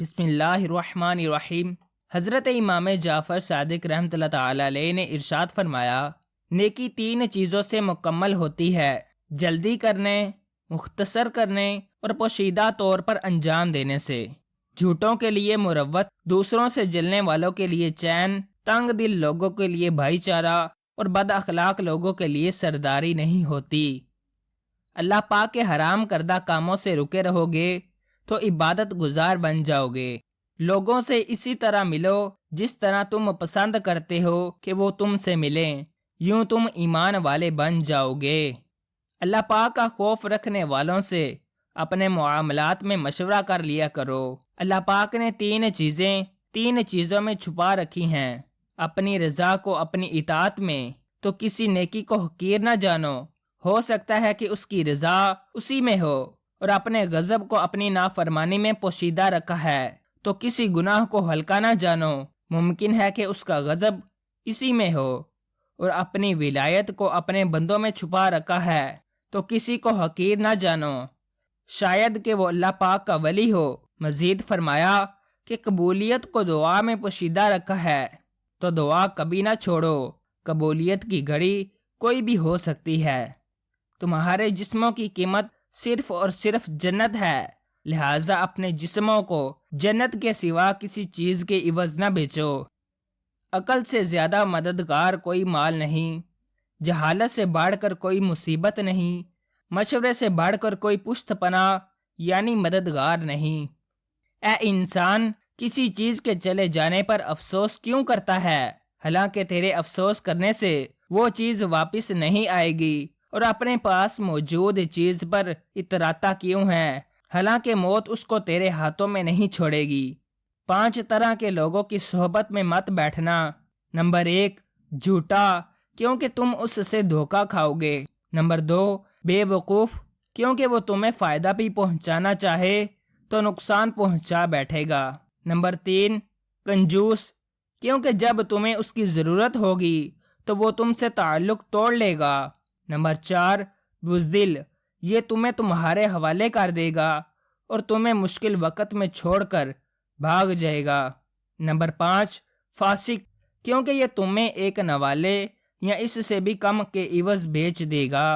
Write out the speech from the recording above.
بسم اللہ الرحمن الرحیم۔ حضرت امام جعفر صادق رحمۃ اللہ تعالی علیہ نے ارشاد فرمایا، نیکی 3 چیزوں سے مکمل ہوتی ہے: جلدی کرنے، مختصر کرنے اور پوشیدہ طور پر انجام دینے سے۔ جھوٹوں کے لیے مروت، دوسروں سے جلنے والوں کے لیے چین، تنگ دل لوگوں کے لیے بھائی چارہ اور بد اخلاق لوگوں کے لیے سرداری نہیں ہوتی۔ اللہ پاک کے حرام کردہ کاموں سے رکے رہو گے تو عبادت گزار بن جاؤ گے۔ لوگوں سے اسی طرح ملو جس طرح تم پسند کرتے ہو کہ وہ تم سے ملیں، یوں تم ایمان والے بن جاؤ گے۔ اللہ پاک کا خوف رکھنے والوں سے اپنے معاملات میں مشورہ کر لیا کرو۔ اللہ پاک نے 3 چیزوں میں چھپا رکھی ہیں: اپنی رضا کو اپنی اطاعت میں، تو کسی نیکی کو حقیر نہ جانو، ہو سکتا ہے کہ اس کی رضا اسی میں ہو، اور اپنے غضب کو اپنی نافرمانی میں پوشیدہ رکھا ہے، تو کسی گناہ کو ہلکا نہ جانو، ممکن ہے کہ اس کا غضب اسی میں ہو، اور اپنی ولایت کو اپنے بندوں میں چھپا رکھا ہے، تو کسی کو حقیر نہ جانو، شاید کہ وہ اللہ پاک کا ولی ہو۔ مزید فرمایا کہ قبولیت کو دعا میں پوشیدہ رکھا ہے، تو دعا کبھی نہ چھوڑو، قبولیت کی گھڑی کوئی بھی ہو سکتی ہے۔ تمہارے جسموں کی قیمت صرف اور صرف جنت ہے، لہٰذا اپنے جسموں کو جنت کے سوا کسی چیز کے عوض نہ بیچو۔ عقل سے زیادہ مددگار کوئی مال نہیں، جہالت سے بڑھ کر کوئی مصیبت نہیں، مشورے سے بڑھ کر کوئی پشت پناہ یعنی مددگار نہیں۔ اے انسان، کسی چیز کے چلے جانے پر افسوس کیوں کرتا ہے، حالانکہ تیرے افسوس کرنے سے وہ چیز واپس نہیں آئے گی، اور اپنے پاس موجود چیز پر اتراتا کیوں ہے، حالانکہ موت اس کو تیرے ہاتھوں میں نہیں چھوڑے گی۔ 5 طرح کے لوگوں کی صحبت میں مت بیٹھنا۔ نمبر 1، جھوٹا، کیونکہ تم اس سے دھوکہ کھاؤ گے۔ نمبر 2، بے وقوف، کیونکہ وہ تمہیں فائدہ بھی پہنچانا چاہے تو نقصان پہنچا بیٹھے گا۔ نمبر 3، کنجوس، کیونکہ جب تمہیں اس کی ضرورت ہوگی تو وہ تم سے تعلق توڑ لے گا۔ نمبر 4، بزدل، یہ تمہیں تمہارے حوالے کر دے گا اور تمہیں مشکل وقت میں چھوڑ کر بھاگ جائے گا۔ نمبر 5، فاسق، کیونکہ یہ تمہیں ایک نوالے یا اس سے بھی کم کے عوض بیچ دے گا۔